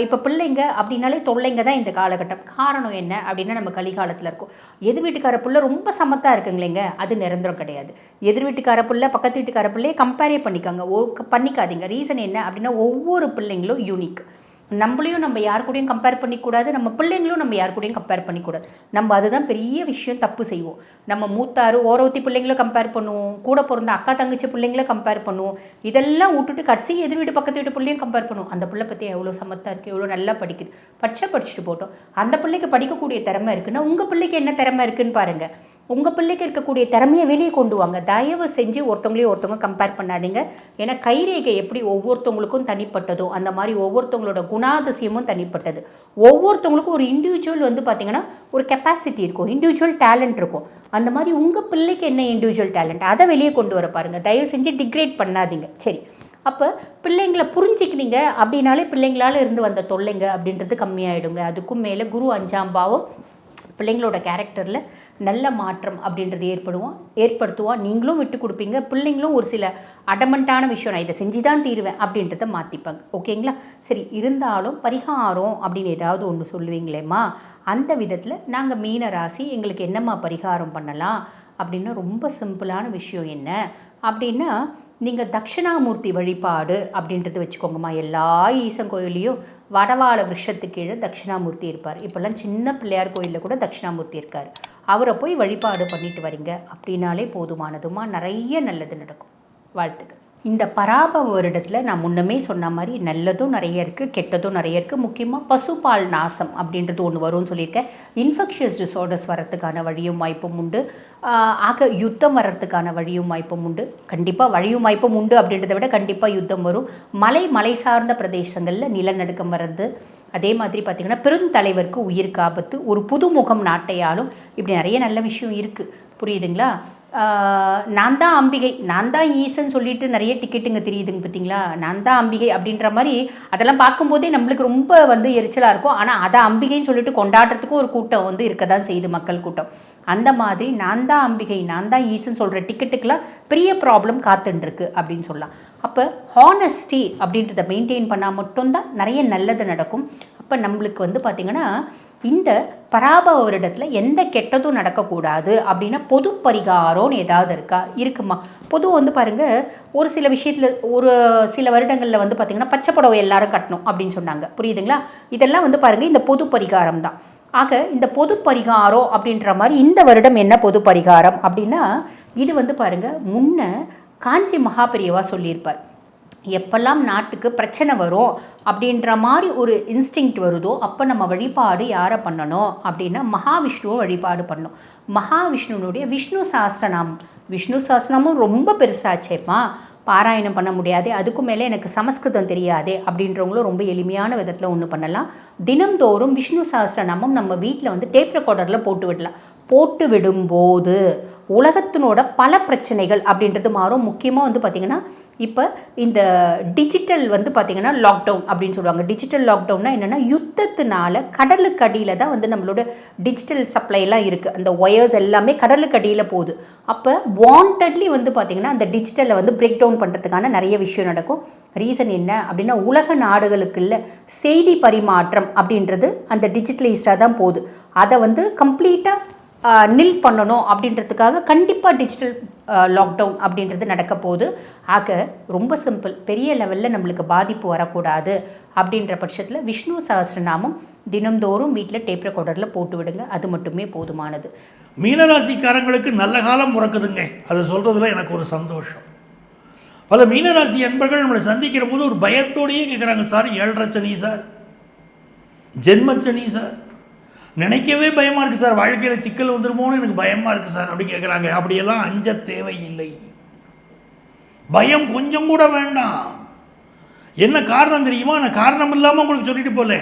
இப்போ பிள்ளைங்க அப்படின்னாலே தொல்லைங்க தான் இந்த காலகட்டம். காரணம் என்ன அப்படின்னா, நம்ம கலிகாலத்தில் இருக்கோம். எதிர் வீட்டுக்கார பிள்ளை ரொம்ப சமத்தாக இருக்குங்களேங்க, அது நிரந்தரம் கிடையாது. எதிர் வீட்டுக்கார பிள்ளை பக்கத்து வீட்டுக்கார பிள்ளையை கம்பேரே பண்ணிக்காதீங்க. ரீசன் என்ன அப்படின்னா, ஒவ்வொரு பிள்ளைங்களும் யூனிக். நம்மளையும் நம்ம யார் கூடயும் கம்பேர் பண்ணிக்கூடாது, நம்ம பிள்ளைங்களும் நம்ம யார் கூடயும் கம்பேர் பண்ணிக்கூடாது. நம்ம அதுதான் பெரிய விஷயம், தப்பு செய்வோம். நம்ம மூத்தாரு ஓரவத்தி பிள்ளைங்கள கம்பேர் பண்ணுவோம், கூட பிறந்த அக்கா தங்கச்சி பிள்ளைங்கள கம்பேர் பண்ணுவோம். இதெல்லாம் விட்டுட்டு கடைசி எதிர் வீட்டு பக்கத்து வீட்டு பிள்ளையும் கம்பேர் பண்ணுவோம். அந்த பிள்ளை பற்றி எவ்வளோ சமத்தாக இருக்குது, எவ்வளோ நல்லா படிக்குது, படிச்சுட்டு போட்டோம். அந்த பிள்ளைக்கு படிக்கக்கூடிய திறமை இருக்குன்னா உங்கள் பிள்ளைக்கு என்ன திறமை இருக்குன்னு பாருங்கள். உங்கள் பிள்ளைக்கு இருக்கக்கூடிய திறமையை வெளியே கொண்டு வாங்க. தயவு செஞ்சு ஒருத்தவங்க கம்பேர் பண்ணாதீங்க. ஏன்னா கைரேகை எப்படி ஒவ்வொருத்தவங்களுக்கும் தனிப்பட்டதோ அந்த மாதிரி ஒவ்வொருத்தவங்களோட குணாதிசயமும் தனிப்பட்டது. ஒவ்வொருத்தவங்களுக்கும் ஒரு இண்டிவிஜுவல் வந்து பார்த்திங்கன்னா ஒரு கெப்பாசிட்டி இருக்கும், இண்டிவிஜுவல் டேலண்ட் இருக்கும். அந்த மாதிரி உங்கள் பிள்ளைக்கு என்ன இண்டிவிஜுவல் டேலண்ட் அதை வெளியே கொண்டு வர பாருங்கள். தயவு செஞ்சு டிக்ரேட் பண்ணாதீங்க. சரி, அப்போ பிள்ளைங்களை புரிஞ்சிக்கினீங்க அப்படின்னாலே பிள்ளைங்களால் இருந்து வந்த தொல்லைங்க அப்படின்றது கம்மியாயிடுங்க. அதுக்கும் மேலே குரு 5ஆம் பாவம் பிள்ளைங்களோட கேரக்டரில் நல்ல மாற்றம் அப்படின்றது ஏற்படுத்துவான். நீங்களும் விட்டு கொடுப்பீங்க, பிள்ளைங்களும் ஒரு சில அடமெண்ட்டான விஷயம் நான் இதை செஞ்சு தான் தீருவேன் அப்படின்றத மாற்றிப்பாங்க. ஓகேங்களா? சரி, இருந்தாலும் பரிகாரம் அப்படின்னு ஏதாவது ஒன்று சொல்லுவீங்களேம்மா, அந்த விதத்தில் நாங்கள் மீன ராசி எங்களுக்கு என்னம்மா பரிகாரம் பண்ணலாம் அப்படின்னா ரொம்ப சிம்பிளான விஷயம் என்ன அப்படின்னா, நீங்கள் தட்சிணாமூர்த்தி வழிபாடு அப்படின்றது வச்சுக்கோங்கம்மா. எல்லா ஈசன் கோயிலையும் வடவாள விருஷத்துக்கு கீழே தட்சிணாமூர்த்தி இருப்பார். இப்போல்லாம் சின்ன பிள்ளையார் கோயிலில் கூட தட்சிணாமூர்த்தி இருக்கார். அவரை போய் வழிபாடு பண்ணிட்டு வரீங்க அப்படின்னாலே போதுமானதுமா, நிறைய நல்லது நடக்கும். வாழ்த்துக்கள். இந்த பராபவ வருடத்தில் நான் முன்னமே சொன்ன மாதிரி நல்லதும் நிறைய இருக்குது, கெட்டதும் நிறைய இருக்குது. முக்கியமாக பசுபால் நாசம் அப்படின்றது ஒன்று வரும்னு சொல்லியிருக்கேன். இன்ஃபெக்ஷியஸ் டிஸார்டர்ஸ் வரத்துக்கான வழியும் வாய்ப்பும் உண்டு. யுத்தம் வர்றதுக்கான வழியும் வாய்ப்பும் உண்டு. கண்டிப்பாக வழியும் வாய்ப்பும் உண்டு அப்படின்றத விட கண்டிப்பாக யுத்தம் வரும். மலை சார்ந்த பிரதேசங்களில் நிலநடுக்கம் வர்றது, அதே மாதிரி பார்த்திங்கன்னா பெருந்தலைவருக்கு உயிருக்கு ஆபத்து, ஒரு புதுமுகம் நாட்டையாலும், இப்படி நிறைய நல்ல விஷயம் இருக்குது. புரியுதுங்களா? நான் தான் அம்பிகை, நான் தான் ஈசன் சொல்லிட்டு நிறைய டிக்கெட்டுங்க தெரியுதுங்க பார்த்தீங்களா? நான் தான் அம்பிகை அப்படின்ற மாதிரி அதெல்லாம் பார்க்கும்போதே நம்மளுக்கு ரொம்ப எரிச்சலாக இருக்கும். ஆனால் அதை அம்பிகைன்னு சொல்லிட்டு கொண்டாடுறதுக்கும் ஒரு கூட்டம் இருக்க தான் செய்யுது, மக்கள் கூட்டம். அந்த மாதிரி நான் தான் அம்பிகை, நான் தான் ஈசன் சொல்கிற டிக்கெட்டுக்கெலாம் பெரிய ப்ராப்ளம் காத்துட்டுருக்கு அப்படின்னு சொல்லலாம். அப்போ ஹானஸ்டி அப்படின்றத மெயின்டைன் பண்ணால் மட்டும்தான் நிறைய நல்லது நடக்கும். அப்போ நம்மளுக்கு பார்த்திங்கன்னா இந்த பராபவ வருடத்தில் எந்த கெட்டதும் நடக்கக்கூடாது அப்படின்னா பொது பரிகாரம்னு ஏதாவது இருக்குமா? பொது பாருங்கள், ஒரு சில விஷயத்தில் ஒரு சில வருடங்களில் பார்த்திங்கன்னா பச்சை புடவை எல்லாரும் கட்டணும் அப்படின்னு சொன்னாங்க. புரியுதுங்களா? இதெல்லாம் பாருங்கள் இந்த பொது பரிகாரம் தான். ஆக இந்த பொது பரிகாரம் அப்படின்ற மாதிரி இந்த வருடம் என்ன பொது பரிகாரம் அப்படின்னா, இது பாருங்கள் முன்ன காஞ்சி மகாபெரியவா சொல்லியிருப்பார். எப்பெல்லாம் நாட்டுக்கு பிரச்சனை வரும் அப்படின்ற மாதிரி ஒரு இன்ஸ்டிங்க்ட் வருதோ அப்போ நம்ம வழிபாடு யாரை பண்ணணும் அப்படின்னா மகாவிஷ்ணுவை வழிபாடு பண்ணணும். மகாவிஷ்ணுனுடைய விஷ்ணு சாஸ்திரநாமம் ரொம்ப பெருசாச்சேப்பா, பாராயணம் பண்ண முடியாது, அதுக்கும் மேலே எனக்கு சமஸ்கிருதம் தெரியாது அப்படின்றவங்களும் ரொம்ப எளிமையான விதத்தில் ஒன்று பண்ணலாம். தினம்தோறும் விஷ்ணு சாஸ்திரநாமம் நம்ம வீட்டில் டேப் ரெக்கார்டரில் போட்டு விடலாம். போட்டு விடும்போது உலகத்தினோட பல பிரச்சனைகள் அப்படின்றது மாறும். முக்கியமாக பார்த்திங்கன்னா இப்போ இந்த டிஜிட்டல் பார்த்திங்கன்னா லாக்டவுன் அப்படின்னு சொல்லுவாங்க. டிஜிட்டல் லாக்டவுன்னா என்னென்னா, யுத்தத்தினால கடலுக்கு அடியில் தான் நம்மளோட டிஜிட்டல் சப்ளைலாம் இருக்குது. அந்த ஒயர்ஸ் எல்லாமே கடலுக்கு அடியில் போகுது. அப்போ வாண்டட்லி பார்த்திங்கன்னா அந்த டிஜிட்டலை பிரேக் டவுன் பண்ணுறதுக்கான நிறைய விஷயம் நடக்கும். ரீசன் என்ன அப்படின்னா, உலக நாடுகளுக்குள்ள செய்தி பரிமாற்றம் அப்படின்றது அந்த டிஜிட்டலைஸ்டாக தான் போகுது. அதை கம்ப்ளீட்டாக நில் பண்ணணும் அப்படின்றதுக்காக கண்டிப்பாக டிஜிட்டல் லாக்டவுன் அப்படின்றது நடக்க போகுது. ஆக ரொம்ப சிம்பிள், பெரிய லெவலில் நம்மளுக்கு பாதிப்பு வரக்கூடாது அப்படின்ற பட்சத்தில் விஷ்ணு சஹஸ்ரநாமம் தினம்தோறும் வீட்டில் டேப் ரெக்கார்டரில் போட்டு விடுங்க, அது மட்டுமே போதுமானது. மீனராசிக்காரங்களுக்கு நல்ல காலம் பிறக்குதுங்க, அது சொல்கிறதுல எனக்கு ஒரு சந்தோஷம். பல மீனராசி அன்பர்கள் நம்மளை சந்திக்கிற போது ஒரு பயத்தோடையே கேட்குறாங்க, சார் 7.5 சனி சார், ஜென்மச்சனி சார், நினைக்கவே பயமாக இருக்குது சார், வாழ்க்கையில் சிக்கல் வந்துருமோன்னு எனக்கு பயமாக இருக்குது சார் அப்படி கேட்குறாங்க. அப்படியெல்லாம் அஞ்ச தேவையில்லை, பயம் கொஞ்சம் கூட வேண்டாம். என்ன காரணம் தெரியுமா? நான் காரணம் இல்லாமல் உங்களுக்கு சொல்லிட்டு போல,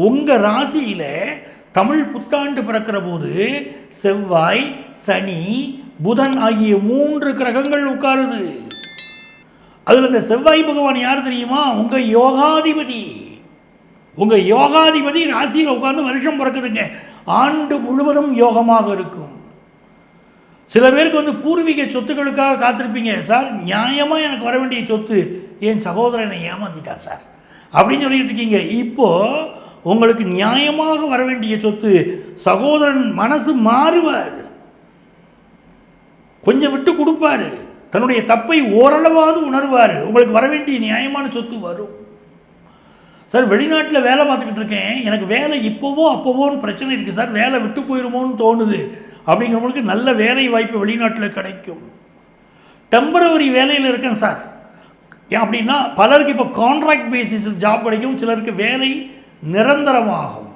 உங்கள் ராசியில் தமிழ் புத்தாண்டு பிறக்கிற போது செவ்வாய், சனி, புதன் ஆகிய 3 கிரகங்கள் உட்காருது. அதில் இந்த செவ்வாய் பகவான் யார் தெரியுமா? உங்கள் யோகாதிபதி. உங்கள் யோகாதிபதி ராசியில் உட்கார்ந்து வருஷம் பிறக்குதுங்க. ஆண்டு முழுவதும் யோகமாக இருக்கும். சில பேருக்கு பூர்வீக சொத்துக்களுக்காக காத்திருப்பீங்க. சார் நியாயமாக எனக்கு வர வேண்டிய சொத்து என் சகோதரனை ஏமாற்றிட்டார் சார் அப்படின்னு சொல்லிட்டு இருக்கீங்க. இப்போது உங்களுக்கு நியாயமாக வர வேண்டிய சொத்து, சகோதரன் மனசு மாறுவார், கொஞ்சம் விட்டு கொடுப்பார், தன்னுடைய தப்பை ஓரளவாவது உணர்வார், உங்களுக்கு வர வேண்டிய நியாயமான சொத்து வரும். சார் வெளிநாட்டில் வேலை பார்த்துக்கிட்டு இருக்கேன், எனக்கு வேலை இப்போவோ அப்போவோன்னு பிரச்சனை இருக்குது சார், வேலை விட்டு போயிருமோன்னு தோணுது அப்படிங்கிறவங்களுக்கு நல்ல வேலை வாய்ப்பு வெளிநாட்டில் கிடைக்கும். டெம்பரவரி வேலையில் இருக்கேன் சார் அப்படின்னா பலருக்கு இப்போ கான்ட்ராக்ட் பேசிஸில் ஜாப் கிடைக்கும், சிலருக்கு வேலை நிரந்தரமாகும்.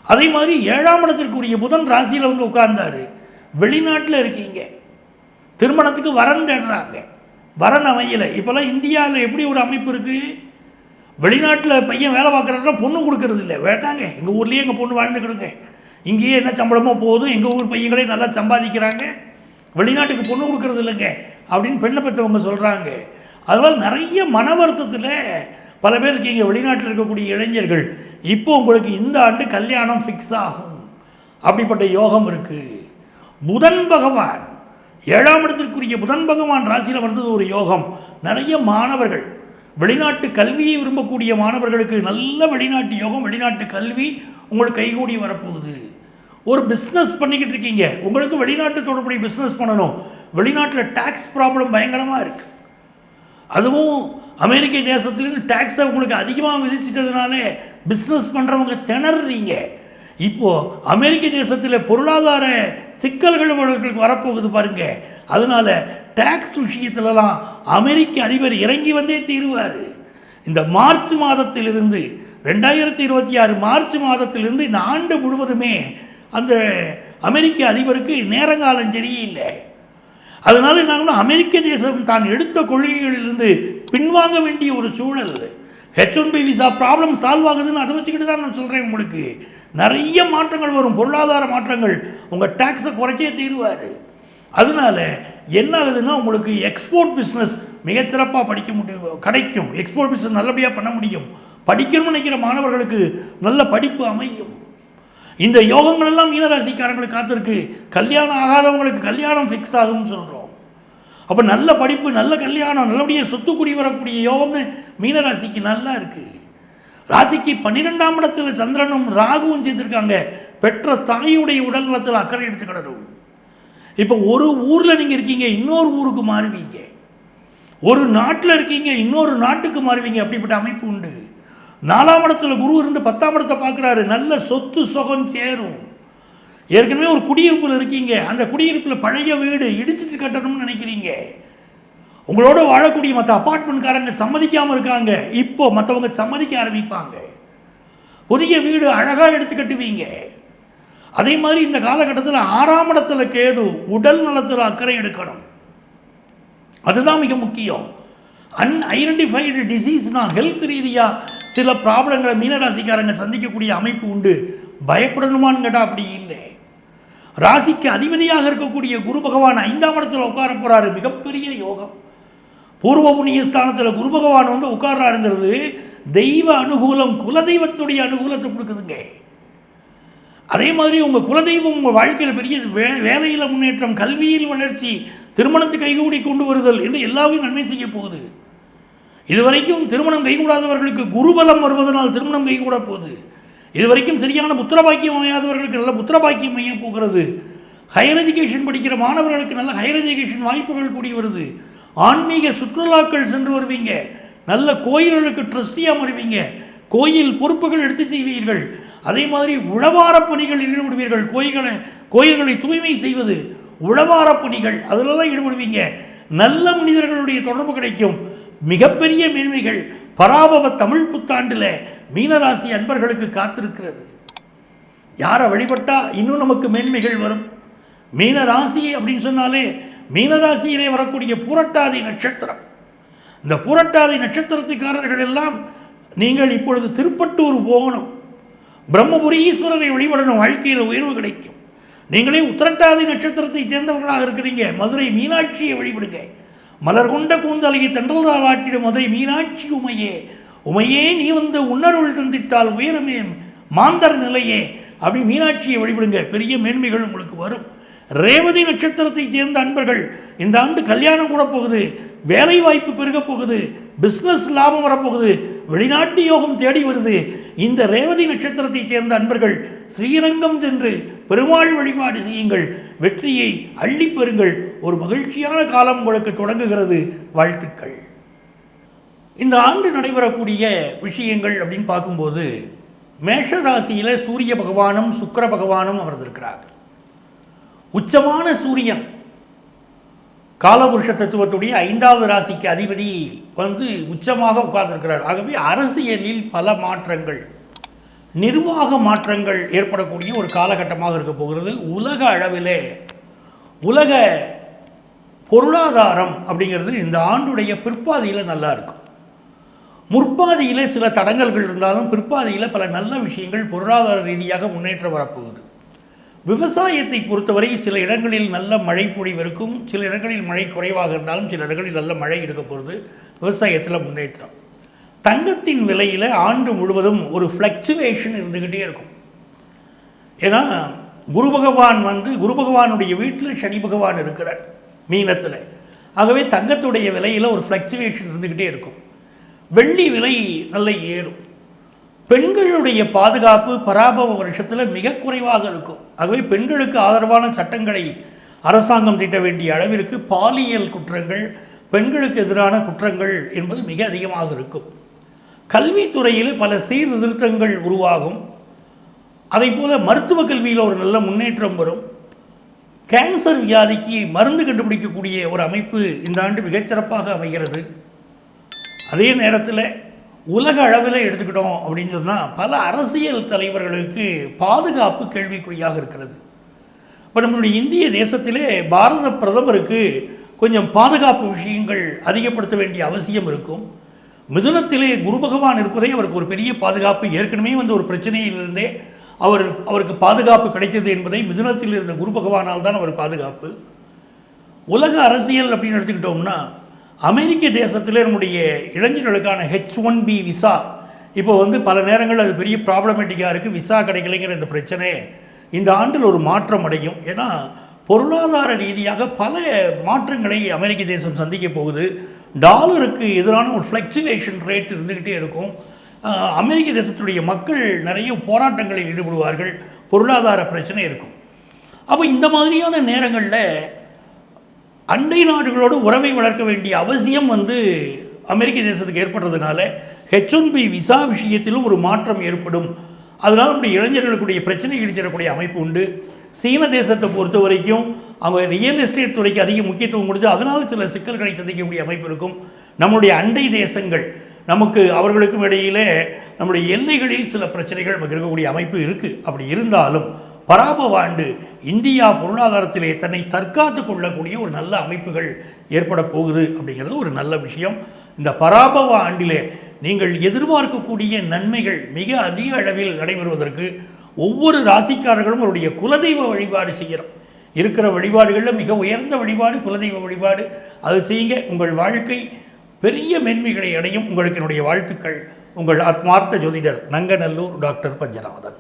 அதே மாதிரி 7ஆம் இடத்திற்குரிய புதன் ராசியில் வந்து உட்கார்ந்தாரு, வெளிநாட்டில் இருக்கீங்க, திருமணத்துக்கு வரன் தேடுறாங்க, வரன் அமையலை. இப்போல்லாம் இந்தியாவில் எப்படி ஒரு அமைப்பு இருக்குது, வெளிநாட்டில் பையன் வேலை பார்க்குறதுனா பொண்ணு கொடுக்கறது இல்லை, வேண்டாங்க எங்கள் ஊர்லேயே எங்கள் பொண்ணு வாழ்ந்துக்கிடுங்க, இங்கேயே என்ன சம்பளமோ போதும், எங்கள் ஊர் பையங்களே நல்லா சம்பாதிக்கிறாங்க, வெளிநாட்டுக்கு பொண்ணு கொடுக்கறது இல்லைங்க அப்படின்னு பெண்ணை பெற்றவங்க சொல்கிறாங்க. அதனால் நிறைய மன வருத்தத்தில் பல பேர் இருக்கீங்க வெளிநாட்டில் இருக்கக்கூடிய இளைஞர்கள். இப்போ உங்களுக்கு இந்த ஆண்டு கல்யாணம் ஃபிக்ஸ் ஆகும், அப்படிப்பட்ட யோகம் இருக்குது. புதன் பகவான் 7ஆம் இடத்திற்குரிய புதன் பகவான் ராசியில் வந்தது ஒரு யோகம். நிறைய மாணவர்கள் வெளிநாட்டு கல்வியை விரும்பக்கூடிய மாணவர்களுக்கு நல்ல வெளிநாட்டு யோகம், வெளிநாட்டு கல்வி உங்களுக்கு கைகூடி வரப்போகுது. ஒரு பிஸ்னஸ் பண்ணிக்கிட்டு இருக்கீங்க, உங்களுக்கு வெளிநாட்டு தொடர்புடைய பிஸ்னஸ் பண்ணணும், வெளிநாட்டில் டேக்ஸ் ப்ராப்ளம் பயங்கரமாக இருக்குது, அதுவும் அமெரிக்க தேசத்துலேருந்து டேக்ஸை உங்களுக்கு அதிகமாக விதிச்சிட்டதுனால பிஸ்னஸ் பண்ணுறவங்க திணறீங்க. இப்போது அமெரிக்க தேசத்தில் பொருளாதார சிக்கல்கள் உங்களுக்கு வரப்போகுது பாருங்க. அதனால் டேக்ஸ் விஷயத்துலலாம் அமெரிக்க அதிபர் இறங்கி வந்தே தீருவார். இந்த மார்ச் மாதத்திலிருந்து 2026 மார்ச் மாதத்திலிருந்து இந்த ஆண்டு முழுவதுமே அந்த அமெரிக்க அதிபருக்கு நேரங்காலம் சரியில்லை. அதனால் நாங்கள் அமெரிக்க தேசம் தான் எடுத்த கொள்கைகளிலிருந்து பின்வாங்க வேண்டிய ஒரு சூழல். H1B விசா ப்ராப்ளம் சால்வ் ஆகுதுன்னு அதை வச்சுக்கிட்டு தான் நான் சொல்கிறேன். உங்களுக்கு நிறைய மாற்றங்கள் வரும், பொருளாதார மாற்றங்கள், உங்கள் டேக்ஸை குறைச்சே தீருவார். அதனால் என்ன ஆகுதுன்னா உங்களுக்கு எக்ஸ்போர்ட் பிஸ்னஸ் மிகச்சிறப்பாக படிக்க முடியும், கிடைக்கும், எக்ஸ்போர்ட் பிஸ்னஸ் நல்லபடியாக பண்ண முடியும். படிக்கணும்னு நினைக்கிற மாணவர்களுக்கு நல்ல படிப்பு அமையும். இந்த யோகங்கள் எல்லாம் மீனராசிக்காரங்களுக்கு காத்திருக்கு. கல்யாணம் ஆகாதவங்களுக்கு கல்யாணம் ஃபிக்ஸ் ஆகும்னு சொல்கிறோம். அப்போ நல்ல படிப்பு, நல்ல கல்யாணம், நல்லபடியாக சொத்து குடி வரக்கூடிய யோகம்னு மீனராசிக்கு நல்லா இருக்குது. ராசிக்கு 12ஆம் இடத்துல சந்திரனும் ராகுவும் சேர்த்துருக்காங்க. பெற்ற தாயுடைய உடல் நலத்தில் அக்கறை எடுத்துக்கிடணும். இப்போ ஒரு ஊரில் நீங்கள் இருக்கீங்க, இன்னொரு ஊருக்கு மாறுவீங்க, ஒரு நாட்டில் இருக்கீங்க, இன்னொரு நாட்டுக்கு மாறுவீங்க, அப்படிப்பட்ட அமைப்பு உண்டு. 4ஆம் இடத்துல குரு இருந்து 10ஆம் இடத்தை பார்க்குறாரு, நல்ல சொத்து சுகம் சேரும். ஏற்கனவே ஒரு குடியிருப்பில் இருக்கீங்க, அந்த குடியிருப்பில் பழைய வீடு இடிச்சிட்டு கட்டணும்னு நினைக்கிறீங்க, உங்களோட வாழக்கூடிய மற்ற அப்பார்ட்மெண்ட்காரங்க சம்மதிக்காமல் இருக்காங்க, இப்போ மற்றவங்க சம்மதிக்க ஆரம்பிப்பாங்க, புதிய வீடு அழகாக எடுத்து கட்டுவீங்க. அதே மாதிரி இந்த காலகட்டத்தில் 6ஆம் இடத்துல கேது, உடல் நலத்தில் அக்கறை எடுக்கணும், அதுதான் மிக முக்கியம். அன்ஐடென்டிஃபைடு டிசீஸ்னா ஹெல்த் ரீதியாக சில ப்ராப்ளங்களை மீனராசிக்காரங்க சந்திக்கக்கூடிய அமைப்பு உண்டு. பயப்படணுமான்னு கேட்டால் அப்படி இல்லை. ராசிக்கு அதிபதியாக இருக்கக்கூடிய குரு பகவான் 5ஆம் இடத்துல உட்கார போகிறாரு, மிகப்பெரிய யோகம். பூர்வ புண்ணிய ஸ்தானத்தில் குரு பகவான் வந்து உட்கார்றாருங்கிறது தெய்வ அனுகூலம், குலதெய்வத்துடைய அனுகூலத்தை கொடுக்குதுங்க. அதே மாதிரி உங்கள் குலதெய்வம் உங்கள் வாழ்க்கையில் பெரிய வேலையில் முன்னேற்றம், கல்வியில் வளர்ச்சி, திருமணத்துக்கு கைகூடி கொண்டு வருதல் என்று எல்லாவையும் நன்மை செய்ய போகுது. இதுவரைக்கும் திருமணம் கைகூடாதவர்களுக்கு குருபலம் வருவதனால் திருமணம் கைகூட போகுது. இதுவரைக்கும் சரியான புத்திரபாக்கியம் அமையாதவர்களுக்கு நல்ல புத்திரபாக்கியம் அமைய போகிறது. ஹையர் எஜுகேஷன் படிக்கிற மாணவர்களுக்கு நல்ல ஹையர் எஜுகேஷன் வாய்ப்புகள் கூடி வருது. ஆன்மீக சுற்றுலாக்கள் சென்று வருவீங்க, நல்ல கோயில்களுக்கு ட்ரஸ்டியாக வருவீங்க, கோயில் பொறுப்புகள் எடுத்து செய்வீர்கள். அதே மாதிரி உழவார பணிகள் ஈடுபடுவீர்கள், கோயில்களை தூய்மை செய்வது, உழவார பணிகள் அதிலெல்லாம் ஈடுபடுவீங்க. நல்ல மனிதர்களுடைய தொடர்பு கிடைக்கும். மிகப்பெரிய மேன்மைகள் பராபவ தமிழ் புத்தாண்டில் மீனராசி அன்பர்களுக்கு காத்திருக்கிறது. யாரை வழிபட்டால் இன்னும் நமக்கு மேன்மைகள் வரும். மீனராசி அப்படின்னு சொன்னாலே மீனராசியிலே வரக்கூடிய புரட்டாதி நட்சத்திரம். இந்த புரட்டாதி நட்சத்திரத்துக்காரர்கள் எல்லாம் நீங்கள் இப்பொழுது திருப்பட்டூர் போகணும், பிரம்மபுரி ஈஸ்வரரை வழிபடணும், வாழ்க்கையில் உயர்வு கிடைக்கும். நீங்களே உத்திரட்டாதி நட்சத்திரத்தை சேர்ந்தவர்களாக இருக்கிறீங்க, மதுரை மீனாட்சியை வழிபடுங்க. மலர் கொண்ட கூந்தலையை தென்றல்தால் ஆட்டிடும் மதுரை மீனாட்சி உமையே, உமையே நீ வந்து உன்னருள் தந்திட்டால் உயரமே மாந்தர் நிலையே, அப்படி மீனாட்சியை வழிபடுங்க, பெரிய மேன்மைகள் உங்களுக்கு வரும். ரேவதி நட்சத்திரத்தை சேர்ந்த அன்பர்கள் இந்த ஆண்டு கல்யாணம் கூட போகுது, வேலை வாய்ப்பு பெருக போகுது, பிஸ்னஸ் லாபம் வரப்போகுது, வெளிநாட்டு யோகம் தேடி வருது. இந்த ரேவதி நட்சத்திரத்தை சேர்ந்த அன்பர்கள் ஸ்ரீரங்கம் சென்று பெருமாள் வழிபாடு செய்யுங்கள், வெற்றியை அள்ளி பெறுங்கள். ஒரு மகிழ்ச்சியான காலம் உங்களுக்கு தொடங்குகிறது. வாழ்த்துக்கள். இந்த ஆண்டு நடைபெறக்கூடிய விஷயங்கள் அப்படின்னு பார்க்கும்போது மேஷ ராசியில் சூரிய பகவானும் சுக்கிர பகவானும் அமர்ந்திருக்கிறார்கள். உச்சமான சூரியன் காலபுருஷ தத்துவத்துடைய 5வது ராசிக்கு அதிபதி உச்சமாக உட்கார்ந்திருக்கிறார். ஆகவே அரசியலில் பல மாற்றங்கள், நிர்வாக மாற்றங்கள் ஏற்படக்கூடிய ஒரு காலகட்டமாக இருக்க போகிறது. உலக அளவிலே உலக பொருளாதாரம் அப்படிங்கிறது இந்த ஆண்டுடைய பிற்பாதியில் நல்லா இருக்கும். முற்பாதியில் சில தடங்கல்கள் இருந்தாலும் பிற்பாதியில் பல நல்ல விஷயங்கள் பொருளாதார ரீதியாக முன்னேற்றம் வரப்போகுது. விவசாயத்தை பொறுத்தவரை சில இடங்களில் நல்ல மழை பொழிவு இருக்கும், சில இடங்களில் மழை குறைவாக இருந்தாலும் சில இடங்களில் நல்ல மழை இருக்க போகிறது. விவசாயத்தில் முன்னேற்றம். தங்கத்தின் விலையில் ஆண்டு முழுவதும் ஒரு ஃப்ளக்சுவேஷன் இருந்துக்கிட்டே இருக்கும். ஏன்னா குரு பகவானுடைய வீட்டில் சனி பகவான் இருக்கிறார் மீனத்தில். ஆகவே தங்கத்துடைய விலையில் ஒரு ஃப்ளக்சுவேஷன் இருந்துக்கிட்டே இருக்கும். வெள்ளி விலை நல்ல ஏறும். பெண்களுடைய பாதுகாப்பு பராபவ வருஷத்தில் மிக குறைவாக இருக்கும். ஆகவே பெண்களுக்கு ஆதரவான சட்டங்களை அரசாங்கம் தீட்ட வேண்டிய அளவிற்கு பாலியல் குற்றங்கள், பெண்களுக்கு எதிரான குற்றங்கள் என்பது மிக அதிகமாக இருக்கும். கல்வித்துறையில் பல சீர்திருத்தங்கள் உருவாகும். அதை போல மருத்துவ கல்வியில் ஒரு நல்ல முன்னேற்றம் வரும். கேன்சர் வியாதிக்கு மருந்து கண்டுபிடிக்கக்கூடிய ஒரு அமைப்பு இந்த ஆண்டு மிகச்சிறப்பாக அமைகிறது. அதே நேரத்தில் உலக அளவில் எடுத்துக்கிட்டோம் அப்படின்னு சொன்னால் பல அரசியல் தலைவர்களுக்கு பாதுகாப்பு கேள்விக்குறியாக இருக்கிறது. இப்போ நம்மளுடைய இந்திய தேசத்திலே பாரத பிரதமருக்கு கொஞ்சம் பாதுகாப்பு விஷயங்கள் அதிகப்படுத்த வேண்டிய அவசியம் இருக்கும். மிதுனத்திலே குரு பகவான் இருப்பதே அவருக்கு ஒரு பெரிய பாதுகாப்பு. ஏற்கனவே ஒரு பிரச்சனையிலிருந்தே அவருக்கு பாதுகாப்பு கிடைத்தது என்பதை மிதுனத்தில் இருந்த குரு பகவானால் தான் அவர் பாதுகாப்பு. உலக அரசியல் அப்படின்னு எடுத்துக்கிட்டோம்னா அமெரிக்க தேசத்தில் நம்முடைய இளைஞர்களுக்கான H1B விசா இப்போ பல நேரங்கள் அது பெரிய ப்ராப்ளமேட்டிக்காக இருக்குது. விசா கிடைக்கலைங்கிற இந்த பிரச்சனை இந்த ஆண்டில் ஒரு மாற்றம் அடையும். ஏன்னா பொருளாதார ரீதியாக பல மாற்றங்களை அமெரிக்க தேசம் சந்திக்க போகுது. டாலருக்கு எதிரான ஒரு ஃப்ளக்சுவேஷன் ரேட் இருந்துக்கிட்டே இருக்கும். அமெரிக்க தேசத்துடைய மக்கள் நிறைய போராட்டங்களில் ஈடுபடுவார்கள். பொருளாதார பிரச்சனை இருக்கும். அப்போ இந்த மாதிரியான நேரங்களில் அண்டை நாடுகளோடு உறவை வளர்க்க வேண்டிய அவசியம் அமெரிக்க தேசத்துக்கு ஏற்படுறதுனால H1B விசா விஷயத்திலும் ஒரு மாற்றம் ஏற்படும். அதனால் நம்முடைய இளைஞர்களுக்குடைய பிரச்சனைகள் தரக்கூடிய அமைப்பு உண்டு. சீன தேசத்தை பொறுத்த வரைக்கும் அவங்க ரியல் எஸ்டேட் துறைக்கு அதிக முக்கியத்துவம் கொடுத்து அதனால் சில சிக்கல்களை சந்திக்கக்கூடிய அமைப்பு இருக்கும். நம்முடைய அண்டை தேசங்கள் அவர்களுக்கும் இடையிலே நம்முடைய எல்லைகளில் சில பிரச்சனைகள் இருக்கக்கூடிய அமைப்பு இருக்குது. அப்படி இருந்தாலும் பராபவ ஆண்டு இந்தியா பொருளாதாரத்திலே தன்னை தற்காத்து கொள்ளக்கூடிய ஒரு நல்ல அமைப்புகள் ஏற்பட போகுது அப்படிங்கிறது ஒரு நல்ல விஷயம். இந்த பராபவ ஆண்டிலே நீங்கள் எதிர்பார்க்கக்கூடிய நன்மைகள் மிக அதிக அளவில் நடைபெறுவதற்கு ஒவ்வொரு ராசிக்காரர்களும் அவருடைய குலதெய்வ வழிபாடு செய்கிறோம். இருக்கிற வழிபாடுகளில் மிக உயர்ந்த வழிபாடு குலதெய்வ வழிபாடு. அது செய்யுங்க, உங்கள் வாழ்க்கை பெரிய மேன்மைகளை அடையும். உங்களுக்கு என்னுடைய வாழ்த்துக்கள். உங்கள் ஆத்மார்த்த ஜோதிடர் நங்கநல்லூர் டாக்டர் பஞ்சநாதன்.